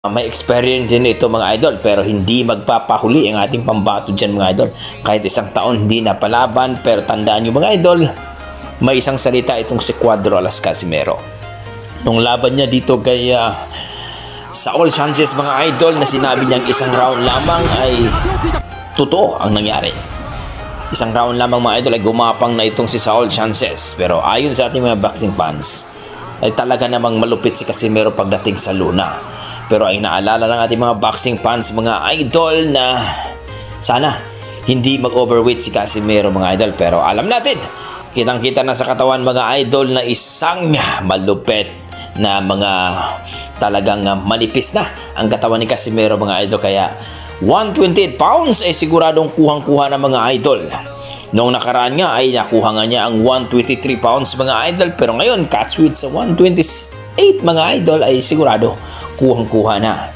May experience din ito mga idol, pero hindi magpapahuli ang ating pambato dyan mga idol. Kahit isang taon hindi napalaban, pero tandaan nyo mga idol, may isang salita itong si Cuadro Alas Casimero. Nung laban niya dito kay Saul Sanchez mga idol, na sinabi niyang isang round lamang, ay totoo ang nangyari. Isang round lamang mga idol ay gumapang na itong si Saul Sanchez. Pero ayon sa ating mga boxing fans, ay talaga namang malupit si Casimero pagdating sa luna. Pero ay naalala ng ating mga boxing fans mga idol na sana hindi mag-overweight si Casimero mga idol. Pero alam natin, kitang-kita na sa katawan mga idol na isang malupit na mga talagang manipis na ang katawan ni Casimero mga idol. Kaya 128 pounds ay siguradong kuhang-kuha ng mga idol. Noong nakaraan nga ay nakuha nga niya ang 123 pounds mga idol. Pero ngayon, catch weight sa 128 mga idol ay sigurado kuhang-kuha na.